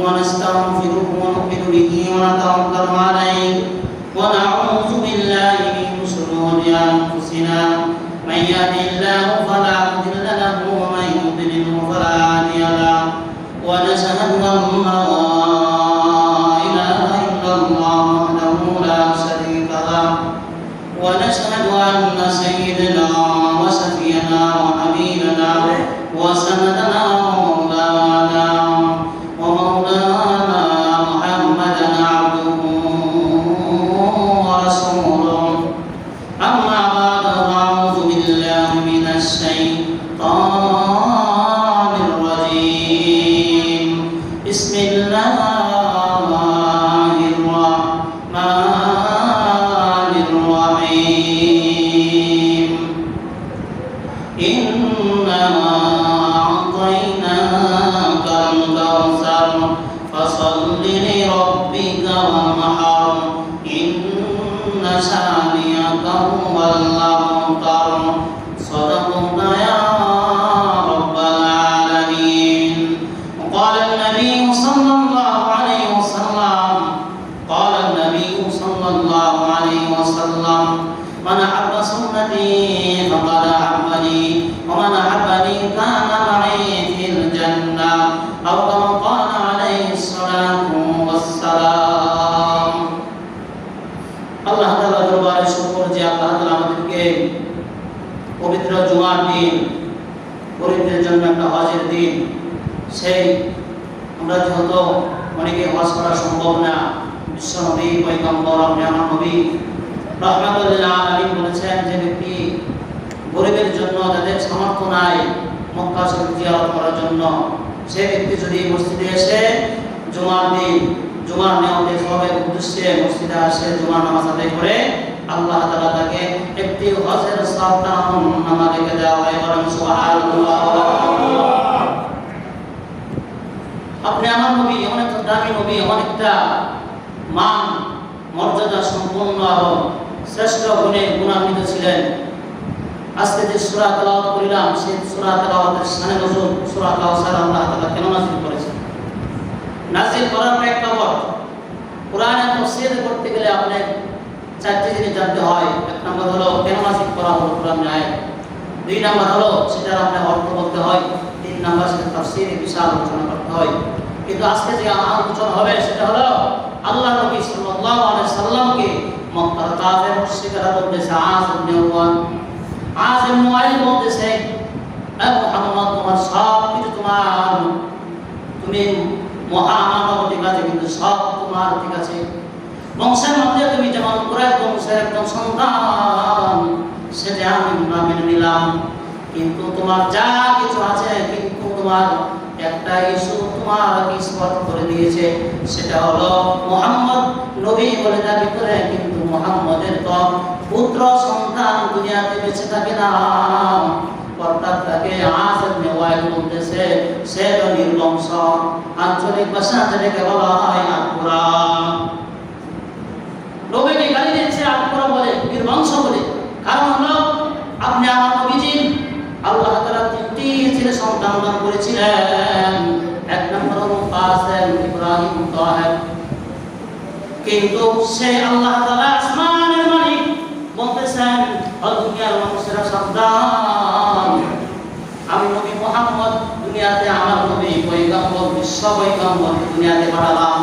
ونستغفره ونؤمن به ونتوكل عليه ونعوذ بالله من شرور أنفسنا من يهده الله فلا مضل له ومن يضلل فلا هادي له ونشهد أن لا إله إلا الله وحده لا شريك له ونشهد أن سيدنا وشفيعنا وحبيبنا وسندنا ومولانا محمدا عبده ورسوله أما بعد فأعوذ بالله من الشيطان الرجيم بسم الله الرحمن الرحيم إنما أعطيناك الكوثر فصل لربك وانحر إن شانئك هو الأبتر صدقت يا رب العالمين. وقال النبي صلى الله عليه وسلم من أحب سنتي فقد أحبني ومن أحبني كان معي في الجنة أو كما قال عليه الصلاة والسلام. আল্লাহ তাআলার দরবারে শুকর যে আল্লাহ তাআলা আমাদেরকে পবিত্র জুমার দিন, গরিবদের জন্য একটা হজের দিন, সেই আমরা যেহেতু অনেকে হজ করা সম্ভব না, বিশ্ব নবী পয়গম্বর আমার নবী রাহমাতুল লিল আলামিন বলেছেন যে ব্যক্তি গরিবের জন্য যাদের সামর্থ্য নাই মক্কা শরীফ জিয়ারত করার জন্য, সে ব্যক্তি যদি মসজিদে এসে জুমার দিন জুমার নিয়মে সবাই উদ্দেশ্যে মসজিদে আসে জুমার নামাজ আদায় করে, আল্লাহ তাআলা তাকে একটি হজের সওয়াব নামা লিখে দেওয়া হয়। বলেন সুবহানাল্লাহ। আপনি আমার নবী অনেক দামি নবী, অনেকটা মান মর্যাদা সম্পন্ন আরো শ্রেষ্ঠ গুণে গুণান্বিত ছিলেন। আজকে যে সূরা তেলাওয়াত করিলাম সেই সূরা তেলাওয়াতের শানে নজুল সূরা কাউসার আল্লাহ তাআলা কেন নাযিল করেছেন? নাযিল করার প্রেক্ষাপট কোরআনের তাফসীর করতে গেলে আপনি চারটি জিনিস জানতে হয়। এক নম্বর হলো কেন নাযিল করা হলো কোরআনের আয়াত, দুই নম্বর হলো সেটার আপনি অর্থ বলতে হয়, তিন নম্বর সেটা তাফসীরে বিশাল আলোচনা করতে হয়। কিন্তু আজকে যে আলোচনা হবে সেটা হলো আল্লাহ নবী সাল্লাল্লাহু আলাইহি সাল্লামকে মক্কার কাফের মুশরিকরা বলতেছে আজ ইবনে ওয়াইল বলতেছে এ মুহাম্মদ তোমার সব কিছু তোমার, তুমি মুহাম্মদ ঠিক আছে কিন্তু সব তোমার ঠিক আছে, বংশের মধ্যে তুমি যেমন কুরাইশ বংশের একজন সন্তান সেটা আমি মেনে নিলাম, কিন্তু তোমার যা কিছু আছে কিন্তু তোমার একটা ইস্যু তোমার স্পট করে দিয়েছে, সেটা হলো মুহাম্মদ নবী বলে দাবি করে কিন্তু মুহাম্মদের তো পুত্র সন্তান দুনিয়াতে বেঁচে থাকে না, অর্থাৎ তাকে আজ ইবনে ওয়াইল বলতেছে সে তো নির্বংশ, আঞ্চলিক ভাষা যেটাকে বলা হয় আকুরা। নবীকে গালি দিচ্ছে আকুরা বলে, নির্বংশ বলে, কারণ হলো আপনি আমার নবীজি আল্লাহ তাআলা তিনটি ছেলে সন্তান দান করেছিলেন, এক নম্বর হলো কাসেম, ইব্রাহিম, তাহের, কিন্তু সেই আল্লাহ তাআলা আসমানের মালিক বলতেছেন ও দুনিয়ার মানুষেরা সাবধান, আমি নবী মুহাম্মদ দুনিয়াতে আমার নবী পয়গম্বর বিশ্ব পয়গম্বর দুনিয়াতে পাঠালাম,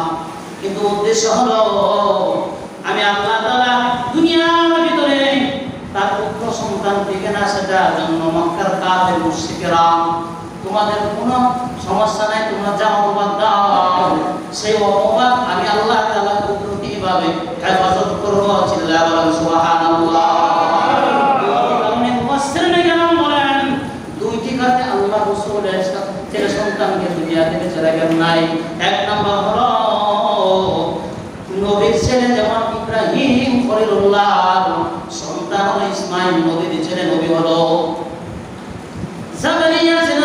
কিন্তু উদ্দেশ্য হলো আমি আল্লাহ তাআলা দুনিয়ার ভিতরে তার পুত্র সন্তান থেকে না সেটার জন্য মক্কার কাফের মুশরিকরা তোমাদের কোনো সমস্যা নাই, তোমরা যা অপবাদ দাও সেই অপবাদ আমি আল্লাহ তাআলা কুদরতিভাবে হেফাজত করব। চিল্লা বলেন সুবহানাল্লাহ। অনেক মুফাসসিরিন কেরাম বলেন দুইটি কারণে আল্লাহ রাসূলের ছেলে সন্তানকে দুনিয়া থেকে ছেড়ে গেল নাই। এক নম্বর হলো নবীর ছেলে যেমন ইব্রাহিম খলিলুল্লাহ সন্তান হলো ইসমাঈল, নবীর ছেলে নবী হলো জাকারিয়া, ছেলে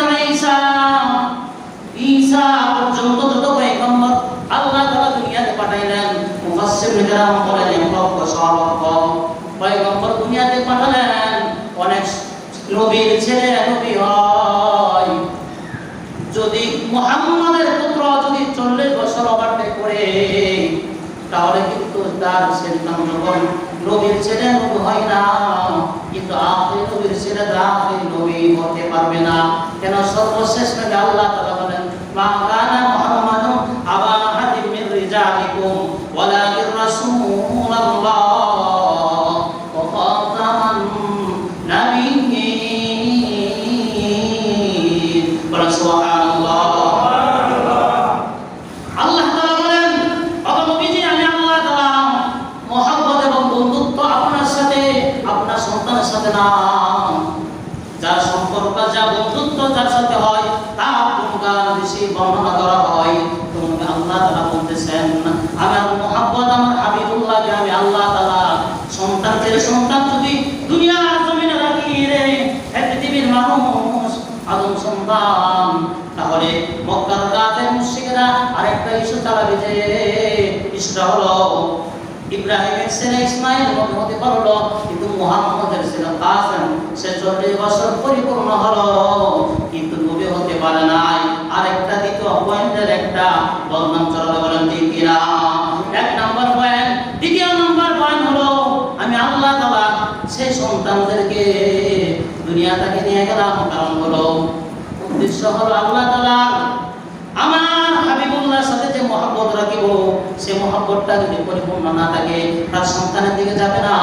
ঈসা পর্যন্ত যত পয়গম্বর আল্লাহ তাআলা দুনিয়াতে পাঠাইলেন, মুফাসসিরিন কেরাম বলেন লক্ষ সহস্র পয়গম্বর দুনিয়াতে পাঠালেন, অনেক নবীর ছেলে নবী হয়। যদি মুহাম্মাদের পুত্র যদি 40 বছর নবীর ছেলে নবী হয় না, কিন্তু আখির নবীর ছেলে আখির নবী হতে পারবে না। কেন? সর্বশেষ নবী আল্লাহ তাআলা বলেন, মা কানা মুহাম্মাদুন আবা আহাদিন মিন রিজালিকুম ওয়ালাকিন রাসূলুল্লাহ ওয়া খাতামান নাবিয়্যিন। বলেন সুবহানাল্লাহ। আল্লাহ তাআলা বলেন, ও নবীজি, আমি আল্লাহ তাআলা মহব্বত এবং বন্ধুত্ব আপনার সাথে, আপনার সন্তানের সাথে না। যার সম্পর্ক, যা বন্ধুত্ব যার সাথে হয় তা গুণগান বেশি বর্ণনা করা হয়। তুমি আল্লাহ তাআলা বলতেছেন, আমার মহব্বত আমার হাবিবুল্লাহকে আমি আল্লাহ তাআলা সন্তান ছেলে সন্তান যদি দুনিয়ার জমিনে রাখি রে, এক পৃথিবীর মানুষ আদম সন্তান, তাহলে মক্কার কাফের মুশরিকরা আরেকটা ইস্যু চালাবে যে ইস্যুটা হলো ইব্রাহিমের ছেলে ইসমাইল নবী হতে পারলো, কিন্তু মুহাম্মদের ছেলে কাসেম সে 40 বছর পরিপূর্ণ হলো কিন্তু নবী হতে পারে নাই। আরেকটা দ্বিতীয় পয়েন্টের একটা বদনাম চলাবে, বলেন ঠিক কিনা? এক নম্বর পয়েন্ট। দ্বিতীয় নম্বর পয়েন্ট হলো, আমি আল্লাহ তাআলা সেই সন্তানদেরকে দুনিয়া থেকে নিয়ে গেলাম, কারণ হলো উদ্দেশ্য হলো আল্লাহ তাআলা আমার হাবিবুল্লাহর সাথে যে মহব্বত রাখিব, সে মহব্বতটা যদি পরিপূর্ণ না থাকে তার সন্তানের দিকে যাবে না।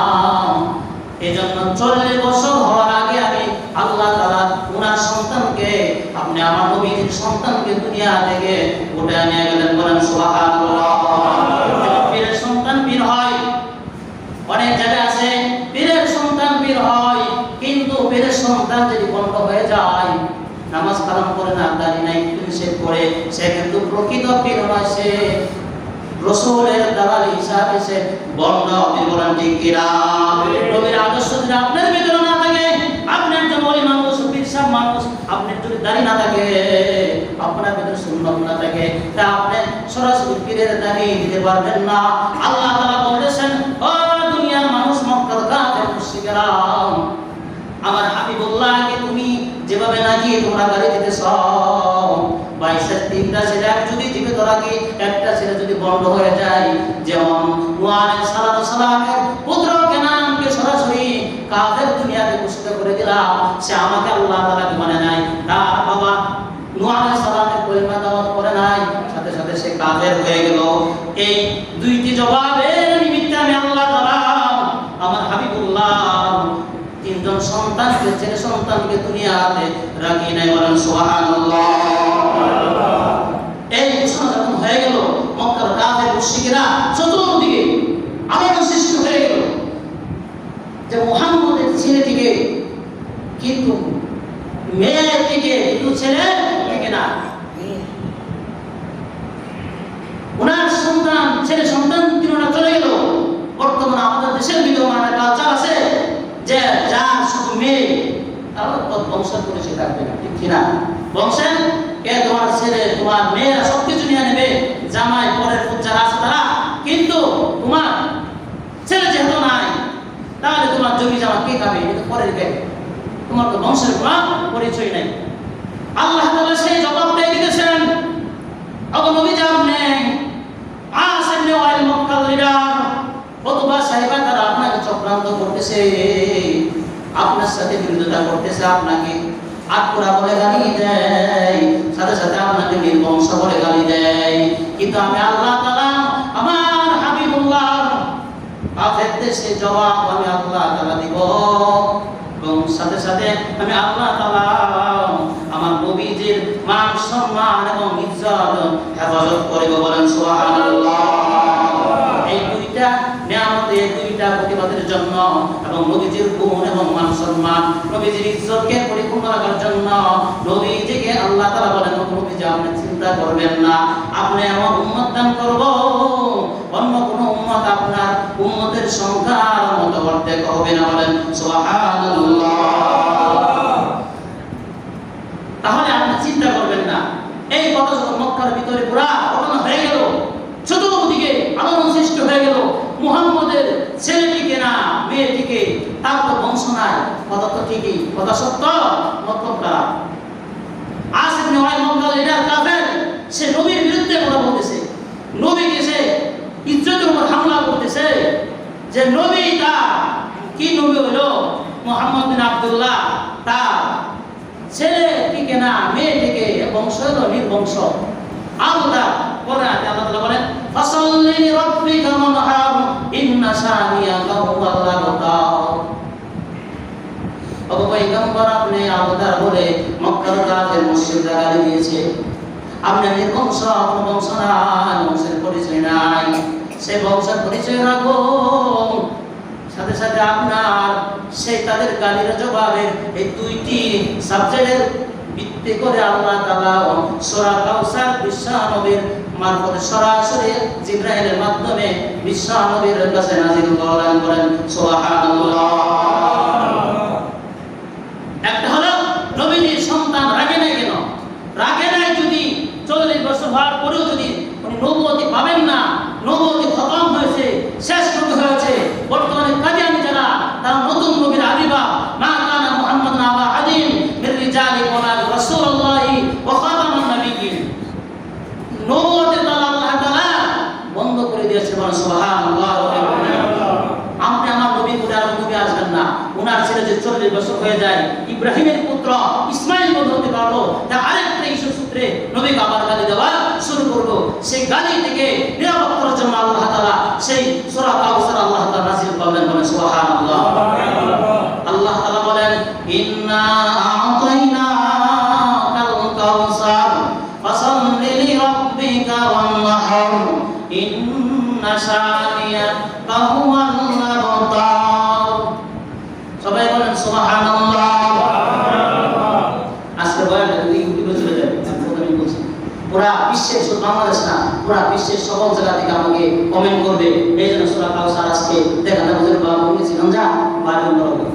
এজন্য 40 বছর হওয়ার আগে আমি আল্লাহ তাআলা ওনার সন্তানকে, আপনি আমার নবীর সন্তানকে দুনিয়া থেকে উঠে নিয়ে গেলেন। বলেন সুবহানাল্লাহ। পীরের সন্তান পীর হয়, অনেক জায়গা আছে পীরের সন্তান পীর হয়, কিন্তু পীরের সন্তান যদি বন্ধ হয়ে যায়, নামাজ কালাম করে না, দাড়ি নাই, সে করে, সে কিন্তু প্রকৃত পীর নয়, সে রাসূলের দালালি হিসাবে সে বন্ধ। আপনি বলেন ঠিক কিনা? নবীর আদর্শ যদি আপনার ভিতরে না থাকে, আপনি একজন ওলি মানুষ, পীর সাহেব মানুষ, আপনার যদি দাড়ি না থাকে, আপনার ভিতরে সুন্নাত না থাকে, তা আপনি সরাসরি পীরের দাবি দিতে পারবেন না। আল্লাহ তাআলা বলেছেন, ও দুনিয়ার মানুষ, মক্কার কাফের মুশরিকরা, আমার হাবিবুল্লাহকে তুমি যেভাবে নাকি তোমরা গালি দিতেছ, 22 3টা ছেলে যদি জীবিত রাখি, একটা ছেলে যদি বন্ধ হয়ে যায়, যেমন নূহ আলাইহিস সালামের পুত্র কেনানকে সরাসরি কাফের দুনিয়াতে ঘোষিত করে দিলাম, সে আমাকে আল্লাহ তাআলাকে মানে নাই, তার বাবা নূহ আলাইহিস সালামের কলিমা দাওয়াত করে নাই, সাথে সাথে সে কাফের হয়ে গেল। এই দুইটি জবাবের নিমিত্তে আমি আল্লাহ তাআলা আমার হাবিবুল্লাহ 3 জন সন্তানকে, ছেলে সন্তানকে দুনিয়াতে রাখি নাই। বলেন সুবহানাল্লাহ। এই ঘোষণা যখন হয়ে গেল, মক্কার কাফের মুশরিকরা চতুর্দিকে আলোড়ন সৃষ্টি হয়ে গেল যে মুহাম্মদের ছেলেটিকে, কিন্তু মেয়েটিকে, কিন্তু ছেলেটিকে না, ওনার সন্তান, ছেলে সন্তান তিনটা চলে গেল। বর্তমানে আমাদের দেশের বিদ্যমান একটা কালচার আছে যে যার শুধু মেয়ে, তাহলে তোর বংশের পরিচয় সে থাকবে না, ঠিক কিনা? বংশের কে তোমার ছেলে, তোমার মেয়েরা সবকিছু নিয়ে নেবে, জামাই পরের যারা আছে তারা, কিন্তু তোমার ছেলে যেহেতু নাই, তাহলে তোমার জমি জামা কে খাবে? এটা পরের কে, তোমার তো বংশের কোনো পরিচয় নাই। আল্লাহ তাআলা সেই জবাবটাই দিতেছেন, আবু নবী জানে আসেন ওয়াইল মক্কাল লিডার অথবা সাহেবা, তারা আপনাকে চক্রান্ত করতেছে, আপনার সাথে বিরোধিতা করতেছে, আপনাকে আটপুরা বলে গালি দেয়, সাথে সাথে আপনাকে নির্বংশ বলে গালি দেয়, কিন্তু আমি আল্লাহ তাআলা আমার হাবিবুল্লাহ কাফের দেশে জবাব আমি আল্লাহ তাআলা দিব, এবং সাথে সাথে আমি আল্লাহ তাআলা আমার নবীজির মান সম্মান এবং ইজ্জত হেফাজত করিব। বলেন সুবহানাল্লাহ। এই দুইটা নিয়ামত, এই দুইটা প্রতিবাদের জন্য এবং নবীজির গুণ এবং মান সম্মান, নবীজির ইজ্জতকে পরিপূর্ণ রাখার জন্য নবীজিকে আল্লাহ তাআলা বলেন, নবীজি আপনি চিন্তা করবেন না, আপনি আমার উম্মত দান করব, অন্য কোন উম্মত আপনার উম্মতের সংখ্যার মতো অর্ধেক হবে না। বলেন সুবহানাল্লাহ। তাহলে আপনি চিন্তা করবেন না। এই কথা যখন মক্কার ভিতরে পুরা ঘটনা হয়ে গেল, চতুর্দিকে আলোড়ন সৃষ্টি হয়ে গেল, মুহাম্মদের ছেলেটিকে না মেয়েটিকে, তার তো বংশ নাই, কথা তো ঠিকই, কথা সত্য, মতলব খারাপ। আসেন ওয়াইল মক্কাল লিডার কাফের, সে নবীর বিরুদ্ধে কথা বলতেছে, নবীকে সে ইজ্জতের উপর হামলা করতেছে, যে নবী তার কি নবী হলো মুহাম্মদ বিন আব্দুল্লাহ তার ছেলে থেকে না মেয়ে থেকে বংশ হলো নির্বংশ আল্লাহ কোরআনে আল্লাহ তাআলা বলেন ফাসাল্লি লিরাব্বিকা ওয়ানহার ইন্না শানিয়াকা হুয়াল আবতার। ও পয়গম্বর আপনি আবতার বলে মক্কার কাফের মুশরিকরা গালি দিয়েছে, আপনি নির্বংশ, আপনার বংশ নাই, বংশের পরিচয় নাই, সেই বংশের পরিচয় রাখো। সাথে সাথে আপনার সেই তাদের গালির জবাবের এই দুইটি সাবজেক্টের ভিত্তি করে আল্লাহ তাআলা সূরা কাউসার বিশ্বনবীর মারফতে সরাসরি জিবরাইলের মাধ্যমে বিশ্বনবীর কাছে নাযিল করেন। সুবহানাল্লাহ। একটা হলো নবীর সন্তান রাগে নাই কেন? রাগে নাই যদি 40 বছর হওয়ার পরেও যদি উনি নবুয়তি পাবেন না, নবুয়তি খতম হয়েছে, শেষ নবী হয়েছে, বর্তমানে কাদিয়ানী যারা তারা নতুন নবীর আবির্ভাব মা কানা মুহাম্মাদুন আবা আদিম মির রিজালিকুম ওয়া রাসূলুল্লাহি ওয়া খাতামান নাবিয়্যিন, নবুয়তের দ্বারা আল্লাহ তাআলা বন্ধ করে দিয়েছে। সুবহানাল্লাহ। আপনি আমার নবী করে আর নবী আসবেন না, ওনার ছেলে যে 40 বছর হয়ে যায়, ইব্রাহিমের পুত্র ইসমাইল বন্ধ হতে পারলো, তা আরেকটা ইস্যু সূত্রে নবীকে আবার গালি দেওয়া শুরু করবো। সেই গালি থেকে নিরাপদ করার জন্য আল্লাহ তাআলা সেই সূরা কাউসার আল্লাহ তাআলা নাযিল করলেন। সুবহানাল্লাহ। আল্লাহ তাআলা বলেন ইন্না আ'তাইনাকাল কাউসার ফাসাল্লি লিরাব্বিকা ওয়ানহার ইন্না শানিয়াকা হুয়াল আবতার। সবাই বলেন সুবহানাল্লাহ। আজকে বয়ানটা যদি ইউটিউবে চলে যাবে, আমি বলছি পুরা বিশ্বের, শুধু বাংলাদেশ না, পুরা বিশ্বের সকল জায়গা থেকে আমাকে কমেন্ট করবে। এই জন্য সূরা কাউসার আজকে দেখাতে বুঝে বা বলেছিলাম যা বাড়ি করবে।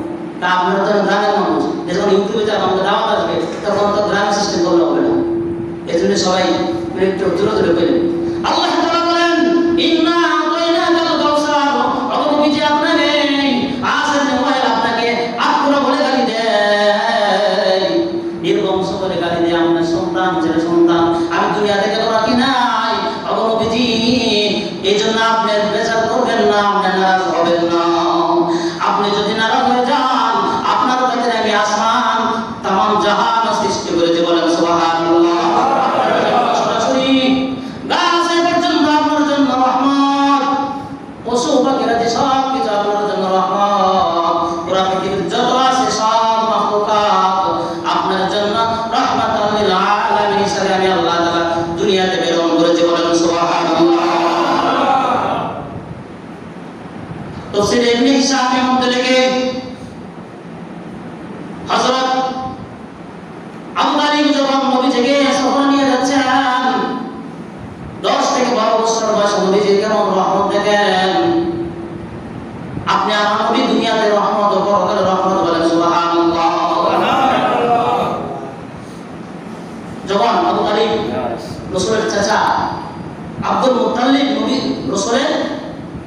তা আপনারা তো গ্রামের মানুষ, যখন ইউটিউবে যাবে আমাকে দাওয়াত আসবে, তখন তো গ্রামের সিস্টেম করলে হবে না। এই জন্য সবাই একটু দূরে দূরে পেলেন। আল্লাহ তাআলা বলেন ইন্না আ'তাইনাকাল কাউসার, অবনবী যে আপনাকে আসেন মোবাইল আপনাকে আত্মরা বলে গালি দেয়, নির্বংশ বলে গালি দেয়, আপনার সন্তান ছেলে সন্তান আমি দুনিয়া থেকে তো রাখি নাই অবনবীজি। এই জন্য আপনি বেজার করবেন না, আপনি নারাজ হবেন না। আপনি যদি নারাজ হয়ে যান, আপনার কাছে আমি আসমান তামাম জাহান সৃষ্টি করেছি। বলেন সুবহানাল্লাহ। সরাসরি গাছে পর্যন্ত আপনার জন্য রহমত, পশু পাখিরা যে সব কিছু আপনার জন্য রহমত, পুরা পৃথিবীর যত আছে সব মাখলুকাত আপনার জন্য রাহমাতাল লিল আলামিন হিসেবে আমি আল্লাহ তাআলা দুনিয়াতে প্রেরণ করেছি। বলেন সুবহানাল্লাহ। তাফসীর ইবনে হিশামের মধ্যে লেখে হযরত আবু তালিব যখন নবীজিকে সফর নিয়ে যাচ্ছেন, 10 থেকে 12 বছর বয়সে নবীজি কেমন রহমত দেখেন। আপনি আমার নবী দুনিয়াতে রহমত ও পরকালে রহমত। বলেন সুবহানাল্লাহ। যখন আবু তালিব রাসূলের চাচা আব্দুল মুত্তালিব নবী রাসূলের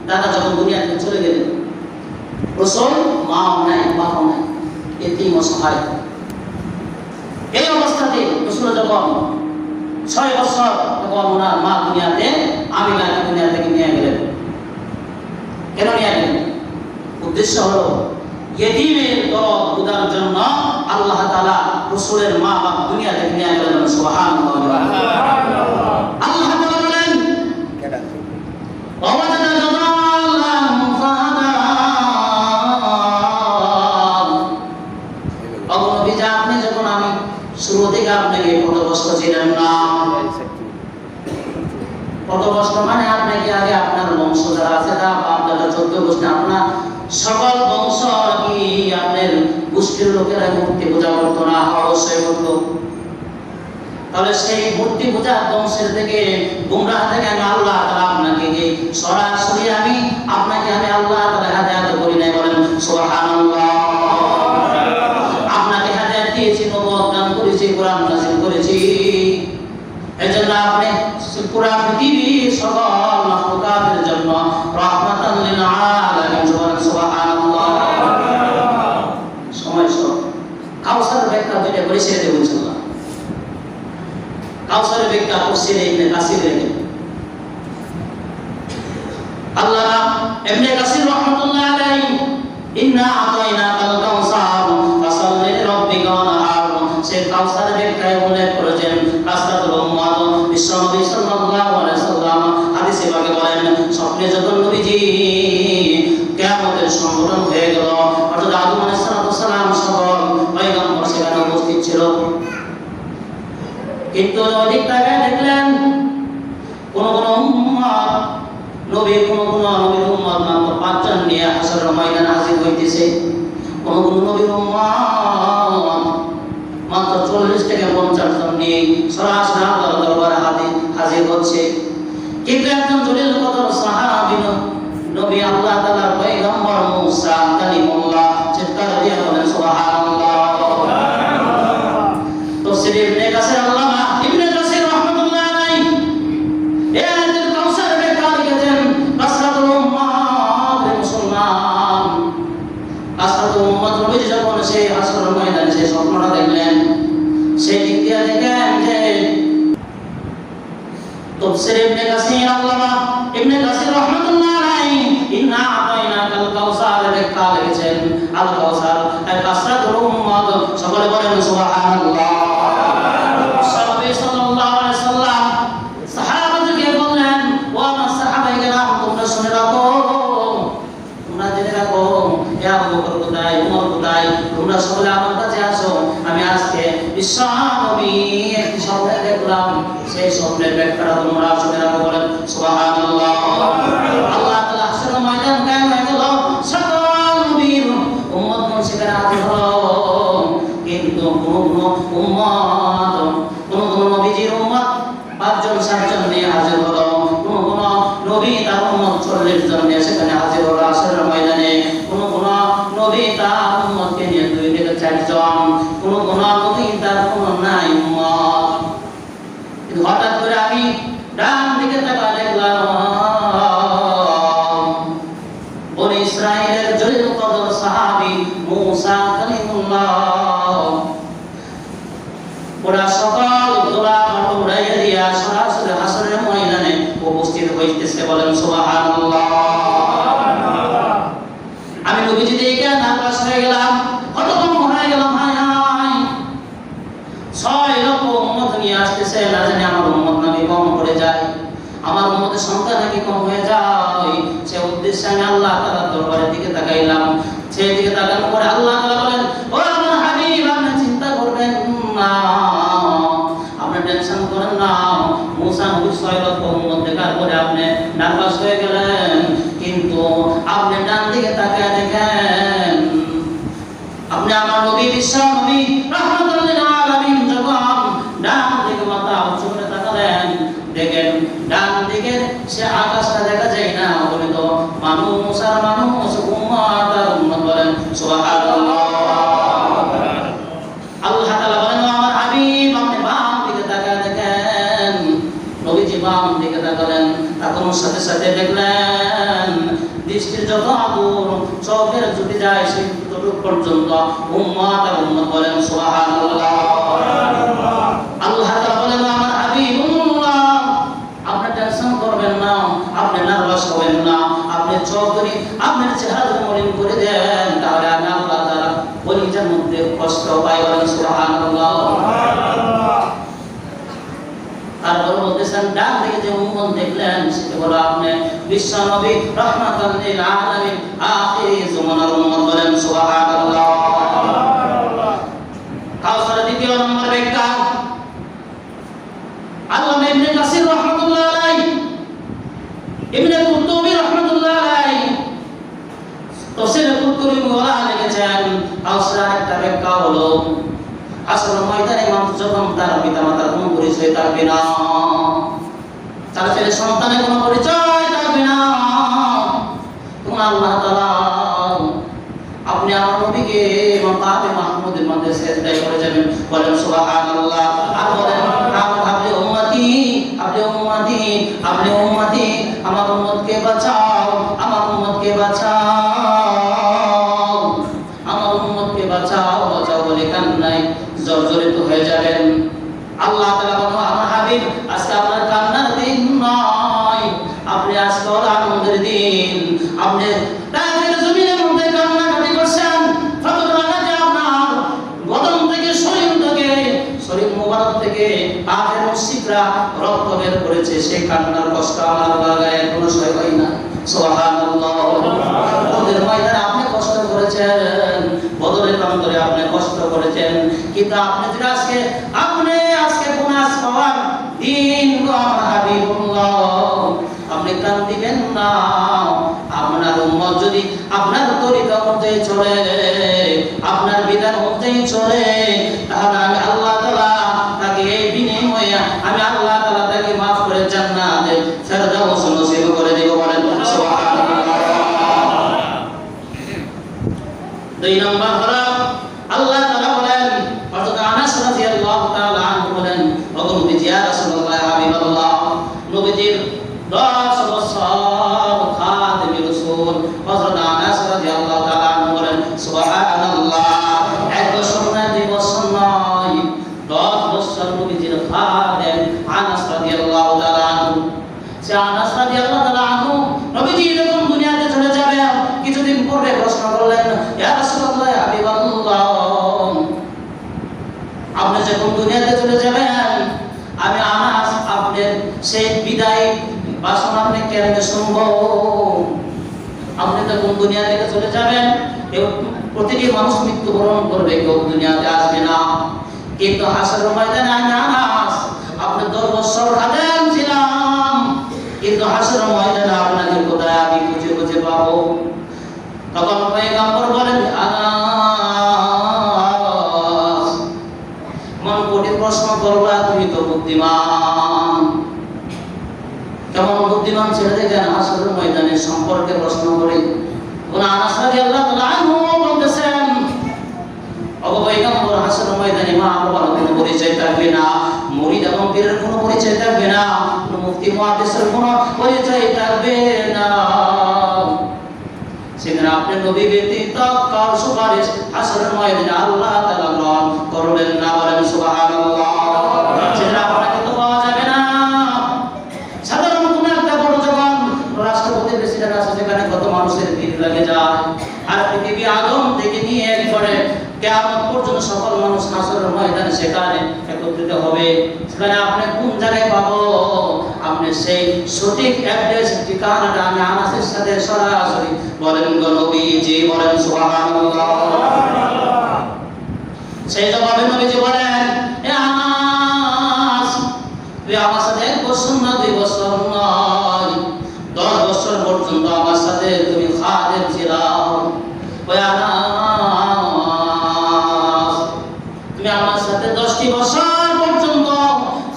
দাদা যখন দুনিয়া থেকে চলে গেলেন, রাসূল মা নাই বাবা নাই, এতিম অসহায়। এই অবস্থাতে রাসূল যখন 6 বছর তখন ওনার মা দুনিয়াতে আমিনাকে দুনিয়া থেকে নিয়ে গেলেন। কেন নিয়ে গেলেন? উদ্দেশ্য হলো ইয়েতিমের দরদ বুঝার জন্য আল্লাহ তাআলা রাসূলের মা বাপ দুনিয়া থেকে নিয়ে গেলেন। সুবহানাল্লাহ। আল্লাহ তাআলা বলেন ওয়াজাদা জালালাহু ফাহাদা। অবনবী যা আপনি যখন আমি শুরু থেকে আপনাকে পথভ্রষ্ট ছিলেন না, পথভ্রষ্ট মানে আপনাকে আগে আপনার বংশ যারা আছে তা আপনার 14 গোষ্ঠী, আপনার সকল বংশ কি আপনার গোষ্ঠীর লোকেরা মূর্তি পূজা করতো না? অবশ্যই করতো। তাহলে সেই মূর্তি পূজা বংশের থেকে গুমরাহ থেকে আমি আল্লাহ তাআলা আপনাকে সরাসরি আমি আপনাকে আমি আল্লাহ তাআলা হেদায়েত করি নাই। বলেন সুবহানাল্লাহ। আপনাকে হেদায়েত দিয়েছি, নবুয়ত দান করেছি, কোরআন নাযিল করেছি। এজন্য আপনি পুরা পৃথিবীর সকল মাখলুকাতের জন্য রাহমাতাল লিল আলামিন। সুবহানাল্লাহ। সময় সব কাউসারের ব্যাখ্যা দুইটা করে ছেড়ে দেব ইনশাআল্লাহ। কাউসারের ব্যাখ্যা তাফসীরে ইবনে কাসির লেখেন আল্লাহ ইবনে কাসির রাহমাতুল্লাহ আলাইহি ইন্না আতাইনাকাল কাউসার ফাসাল্লি লিরাব্বিকা ওয়ানহার, সে কাউসারের ব্যাখ্যায় উল্লেখ করেছেন রাসূলুল্লাহ মুহাম্মদ বিশ্বনবী সাল্লাল্লাহু আলাইহি সাল্লাম হাদিসে পাকে বলেন, স্বপ্নে যখন নবীজি কিয়ামতের সংগঠন হয়ে গেল, অর্থাৎ আদম আলাইহিস সালাম সকল পয়গম্বর সেখানে উপস্থিত ছিল, কিন্তু অধিক টাকায় দেখলেন কোন কোন উম্মত নবীর নবীর উম্মত মাত্র 5 জন নিয়ে হাসরের ময়দানে হাজির হইতেছে, কোন কোন নবীর উম্মত মাত্র 40 থেকে 50 জন নিয়ে সরাসরি আল্লাহর দরবারে হাজির হচ্ছে। কিন্তু একজন জলিল কদর সাহাবী নবী আল্লাহ তাআলার পয়গম্বর মুসা কালিমুল্লাহ চিৎকার দিয়ে বলেন সুবহানাল্লাহ। তাফসীর ইবনে কাসির আল্লামা ইবনে কাসির রাহমাতুল্লাহ আলাইহি এই আয়াতুল কাউসারের ব্যাখ্যা লিখেছেন, কাসরাতুল উম্মাত মুসলমান, কাসরাতুল উম্মাত নবী যখন সেই হাসরের ময়দানে সেই স্বপ্নটা দেখলেন, সেই দিক দিয়ে দেখেন যে তাফসীর ইবনে কাসির আল্লামা ইবনে কাসির রাহমাতুল্লাহ আলাইহি ইন্না আতাইনাকাল কাউসার ব্যাখ্যা লিখেছেন, আল কাউসার এই কাসরাতুল উম্মাত, সকলে বলেন সুবহানাল্লাহ। সাহাবী সাল্লাল্লাহু আলাইহি সাল্লাম সাহাবাদেরকে বললেন, ও আমার সাহাবায়ে কেরাম, তোমরা শুনে রাখো, তোমরা জেনে রাখো, হে আবু বকর কোথায়, ওমর কোথায়, তোমরা সকলে আমার কাছে আসো, আমি আজকে বিশ্বনবী একটি স্বপ্ন দেখলাম, সেই স্বপ্নের ব্যাখ্যাটা তোমরা শুনে রাখো, বলেন সুবহানাল্লাহ। আল্লাহ তাআলা হাসরের ময়দান কায়েম হয়ে গেল, সকল নবীর উম্মতগণ সেখানে হাজির হলো, কিন্তু কোন উম্মত কোন নবীজির উম্মত 5 জন 7 জন নিয়ে হাজির হলো, কোন নবী তার উম্মত 40 জন নিয়ে সেখানে হাজির হলো হাসরের ময়দানে, কোন নবী তার উম্মতকে নিয়ে 2 থেকে 4 জন, কোন নবী তার কোন নাই উম্মত। কিন্তু হঠাৎ করে আমি ডান দিকে তাকায় দেখলাম বনি ইসরাইলের জলিল কদর সাহাবী মুসা কালিমুল্লাহ ওরা সকাল দোলা মাটি উড়াইয়া দিয়া সরাসরি হাসরের ময়দানে উপস্থিত হইতেছে, বলেন সুবহানাল্লাহ। আমি নবীজি দেখে নার্ভাস হয়ে গেলাম, হতভম্ব হয়ে গেলাম, হায় হায় 6 লক্ষ উম্মত নিয়ে আসতেছে, না জানি আমার উম্মত নাকি কম পড়ে যায়, আমার উম্মতের সংখ্যা নাকি কম হয়ে যায়, সে উদ্দেশ্যে আমি আল্লাহ তাআলার দরবারের দিকে তাকাইলাম, সেই দিকে তাকানোর পরে আল্লাহ তাআলা বলেন, ও আমার হাবিব, আপনি চিন্তা করবেন না, আপনি টেনশন করেন না, মুসা নবীর 6 লক্ষ উম্মত দেখার পরে আপনি নার্ভাস হয়ে গেলেন, কিন্তু আপনি ডান দিকে তাকায় দেখেন, আপনি আমার নবী বিশ্ব নবী রাহমাতুল লিল আলামিন যখন ডান দিকে মাথা উঁচু করে তাকালেন, দেখেন ডান দিকে সে আকাশটা দেখা যায় না, বলে তো মানুষ আর মানুষ, উম্মত আর উম্মত, বলেন সুবহানাল্লাহ। আল্লাহ তাআলা বলেন, আমার হাবিব আপনি বাম দিকে তাকায় দেখেন, নবীজি বাম দিকে তাকালেন, তাকানোর সাথে সাথে দেখলেন দৃষ্টির যত আদর চোখের জ্যোতি যায় সেই ততটুকু পর্যন্ত উম্মত আর উম্মত, বলেন সুবহানাল্লাহ। আল্লাহ তাআলা বলেন, আমার হাবিবুল্লাহ আপনি টেনশন করবেন না, আপনি নার্ভাস হবেন না, আপনি চোখ ধরে আপনার চেহারা মলিন করে দেন, তাহলে আমি আল্লাহ তাআলা কলিজার মধ্যে কষ্ট পাই, বলেন সুবহানাল্লাহ। তারপর বলতেছেন ডান দিকে যে উম্মত দেখলেন সেটা হলো আপনি বিশ্ব নবী রাহমাতুল লিল আলামিন আখিরি জামানার উম্মত, বলেন সুবহানাল্লাহ। কাউসারের দ্বিতীয় নম্বর ব্যাখ্যা আল্লামা ইবনে কাসির রাহমাতুল্লাহ আলাইহি, ইবনে কুরতুবী রাহমাতুল্লাহ আলাইহি তাফসীর কুরতুবী ওয়ালা লিখেছেন, কাউসারের একটা ব্যাখ্যা হলো আসরের ময়দানে মানুষ যখন তার পিতামাতার কোনো পরিচয় থাকবে না, তার ছেলে সন্তানের কোনো পরিচয় থাকবে না, তখন আল্লাহ তাআলা আপনি আমার নবীকে মাকামে মাহমুদের মধ্যে সিজদায় করে যাবেন, বলেন সুবহানাল্লাহ। আর বলেন, আপনি উম্মতি, আপনি উম্মতি, আপনি উম্মতি, আমার উম্মতকে বাঁচাও, আমার উম্মতকে বাঁচাও, আমার উম্মতকে বাঁচাও, বাঁচাও বলে কান্নায় জর্জরিত হয়ে যাবেন। আল্লাহ তাআলা বলেন, আমার হাবিব আজকে আপনার কান্নার দিন নয়, আপনি আজকে আনন্দের দিন, কাঁদতেছে, সেই কান্নার কষ্ট আমার আল্লাহর গায়ে কোনো সয় হয় না। সুবহানাল্লাহ। বদরের ময়দানে আপনি কষ্ট করেছেন, বদরের প্রান্তরে আপনি কষ্ট করেছেন, কিন্তু আপনি আজকে গুনাহ পাওয়ার দিন গো আমার হাবিবুল্লাহ, আপনি কাঁদিবেন না। আপনার উম্মত যদি আপনার তরিকা অনুযায়ী চলে, আপনার বিধান অনুযায়ী চলে, তাহলে আমি আল্লাহ তাআলা তাকে এই বিনিময়ে আমি আল্লাহ তাআলা তাকে মাফ করে জান্নাতে ফেরদাউস নসিব করে দেব। বলেন সুবহানাল্লাহ। দুই নম্বর হলো আল্লাহ তাআলা বলেন, হযরত আনাস রাদিয়াল্লাহু তাআলা আনহু বলেন, ওগো নবীজি ইয়া রাসূলুল্লাহ হাবিবাল্লাহ, নবীজির 10 বছর খাদেমে রাসূল হযরত আনাস রাদিয়াল্লাহু তাআলা আনহু বলেন সুবহানাল্লাহ, এক বছর না, 2 বছর নয়, 10 বছর নবীজির খাদেম আনাস রাদিয়াল্লাহু তাআলা আনহু। সে আনাস রাদিয়াল্লাহু তাআলা আনহু নবীজি যখন দুনিয়াতে চলে যাবে কিছুদিন পরে প্রশ্ন করলেন, ইয়া রাসূলুল্লাহ হাবিবাল্লাহ, আপনি যখন দুনিয়াতে চলে যাবেন আমি আনাস আপনার সেই বিদায় ভাষণ আপনি কেমনে শুনবো? আপনি যখন দুনিয়া থেকে চলে যাবেন, প্রতিটি মানুষ মৃত্যুবরণ করবে, কেউ দুনিয়াতে আসবে না, কিন্তু হাসরের ময়দানে আমি আনাস আপনি 10 বছর খাদেম ছিলাম, কিন্তু হাসরের ময়দানে আপনাকে কোথায় আমি খুঁজে খুঁজে পাবো? তখন পয়গম্বর বলেন, আনাস মন কোটি প্রশ্ন করবা, তুমি তো বুদ্ধিমান, কেমন বুদ্ধিমান ছেলে দেখেন হাসরের ময়দানের সম্পর্কে প্রশ্ন করে। আনাস রাদিয়াল্লাহু তাআলা আনহু বলতেছেন, ওগো পয়গম্বর, হাসরের ময়দানে মা বাবার কোনো পরিচয় থাকবে না, মুরিদ এবং পীরের কোনো পরিচয় থাকবে না, কোনো মুফতি মুহাদ্দিসের কোনো পরিচয় থাকবে না। সেদিন আপনি নবী ব্যতীত কার সুপারিশ হাসরের ময়দানে আল্লাহ তাআলা গ্রহণ করবেন না। বলেন সুবহানাল্লাহ। সেদিন আপনাকে তো পাওয়া যাবে না। সাধারণ কোনো একটা বড় যখন রাষ্ট্রপতি প্রেসিডেন্ট আছে, সেখানে কত মানুষের ভিড় লাগে যায়, আর পৃথিবী আদম থেকে নিয়ে একবারে কিয়ামত পর্যন্ত সকল মানুষ হাসরের ময়দানে সেখানে একত্রিত হবে। সেখানে আপনি কোন জায়গায় পাবো? আপনি সেই সঠিক অ্যাড্রেস ঠিকানাটা আমি আনাসের সাথে সরাসরি বলেন গো নবীজি। বলেন সুবহানাল্লাহ। সেই জবাবে নবীজি বলেন, এ আনাস, তুই আমার সাথে 1 বছর না, 2 বছর নয়, 10 বছর পর্যন্ত আমার সাথে তুমি খাদেম ছিলাম। ওই আনাস, তুমি আমার সাথে 10টি বছর পর্যন্ত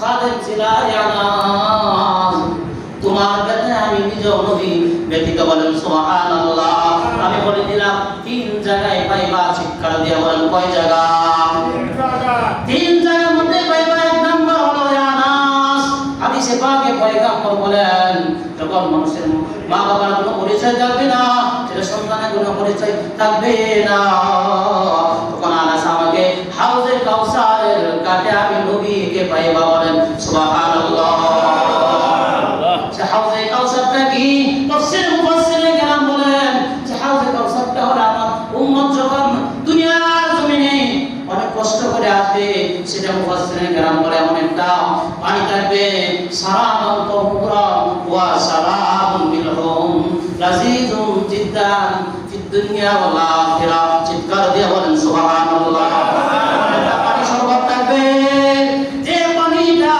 খাদেম ছিলা। আনাস, তোমার ব্যথায় আমি নিজেও নবী ব্যথিত। বলেন সুবহানাল্লাহ। আমি বলে দিলাম 3 জায়গায় পাইবা শিক্ষা দিয়া। বলেন কয় জায়গা? 3 জায়গার মধ্যে পাইবা। 1 নাম্বার হলো আনাস, হাদিসে পাকে পয়গম্বর বলেন, যখন মানুষের মা বাবার কোনো পরিচয় থাকবে না, ছেলে সন্তানের কোনো পরিচয় থাকবে না, তখন আনাস আমাকে হাউজে কাউসারের কাছে আমি নবীকে পাইবা। বলেন সুবহানাল্লাহ। সে হাউজে কাউসারটা কি? তাফসীর মুফাসসিরে কেরাম বলেন যে হাউজে কাউসারটা হলো আমার উম্মত যখন দুনিয়ার জমিনে অনেক কষ্ট করে আসবে, সেটা মুফাসসিরে কেরাম বলে এমন একটা পানি থাকবে, সারাবান তাহুরা ওয়া সারাবুন বিলহুম লাযীজুন জিদ্দান ফিদ দুনিয়া ওয়াল আখিরা। চিৎকার দিয়ে বলেন সুবহানাল্লাহ। পানি শরবত থাকবে, যে পানিটা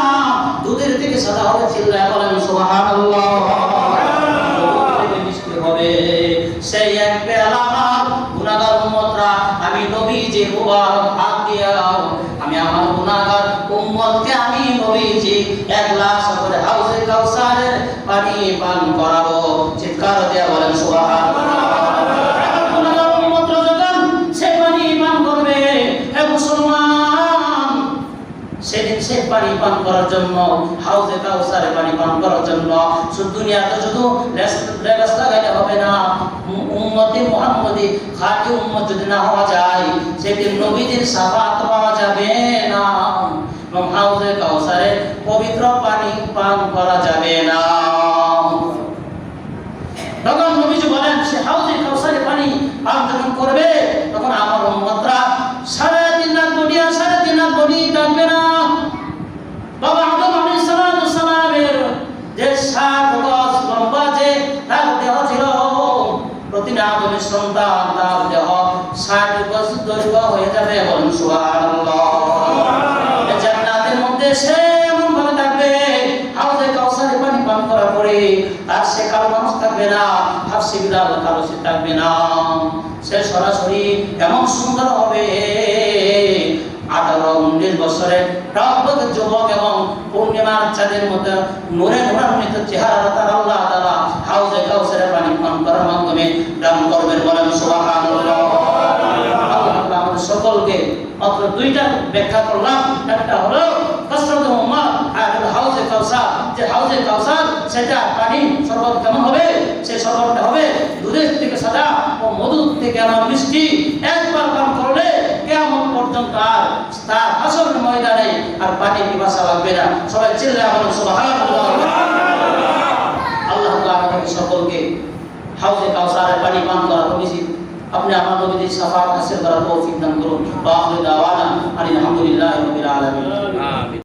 দুধের থেকে সাদা হবে, চিল্লায় বলেন সুবহানাল্লাহ। মিষ্টি হবে, সেই এক পেয়ালা গুনাহগার উম্মতরা আমি নবীজি মুবারক হাত দিয়া আমি আমার গুনাহগার উম্মতকে আমি নবীজি 1 গ্লাস করে হাউজে কাউসারের পানি পান করাবো। চিৎকার দিয়ে বলেন সুবহানাল্লাহ। গুনাহগার উম্মতরা যখন সেই পানি পান করবে, হে মুসলমান, সেদিন সেই পানি পান করার জন্য, হাউজে কাউসারে পানি পান করার জন্য শুধু দুনিয়াতে শুধু লেবাস লাগাইলে হবে না। উম্মতে মুহাম্মদি খাঁটি উম্মত যদি না হওয়া যায়, সেদিন নবীজির শাফাআত পাওয়া যাবে না, এবং হাউজে কাউসারে পবিত্র পানি পান করা যাবে না। তখন নবীজি বলেন, সে হাউজে কাউসারে পানি পান যখন করবে, তখন আমার উম্মতরা 3.5 লাখ বডি আর 3.5 লাখ বডি থাকবে না। বাবা আদম আলাইহিস সালামের বলেন সুবহানাল্লাহ। জান্নাতের মধ্যে সে এমন ভাবে থাকবে, হাউজে কাউসারের পানি পান করার পরে তার সে কালো মানুষ থাকবে না, হাফসি বিলাল কালো সে থাকবে না, সে সরাসরি এমন সুন্দর হবে 18-19 বছরের টকবক যুবক এবং পূর্ণিমার চাঁদের মতো নূরে নূরান্বিত চেহারা তার আল্লাহ তাআলা হাউজে কাউসারের পানি পান করার মাধ্যমে দান করবেন। বলেন সুবহানাল্লাহ। আল্লাহ আমাদের সকলকে মাত্র দুইটা ব্যাখ্যা করলাম। একটা হলো কাসরাতুল উম্মাহ, আর হাউজে কাউসার। যে হাউজে কাউসার সেটা পানি শরবত কেমন হবে? সেই শরবতটা হবে দুধের থেকে সাদা ও মধুর থেকে আমার মিষ্টি। একবার পান করলে কিয়ামত পর্যন্ত আর তার হাসরের ময়দানে আর পানি পিপাসা লাগবে না। সবাই চিল্লায়া বলেন সুবহানাল্লাহ। আল্লাহ তাআলা আমাদের সকলকে হাউজে কাউসারের পানি পান করার তৌফিক, আপনি আমার নবীর শাফাআত হাসিল করার তৌফিক দান করুন। ওয়া আখিরু দাওয়ানা আলহামদুলিল্লাহি রাব্বিল আলামিন।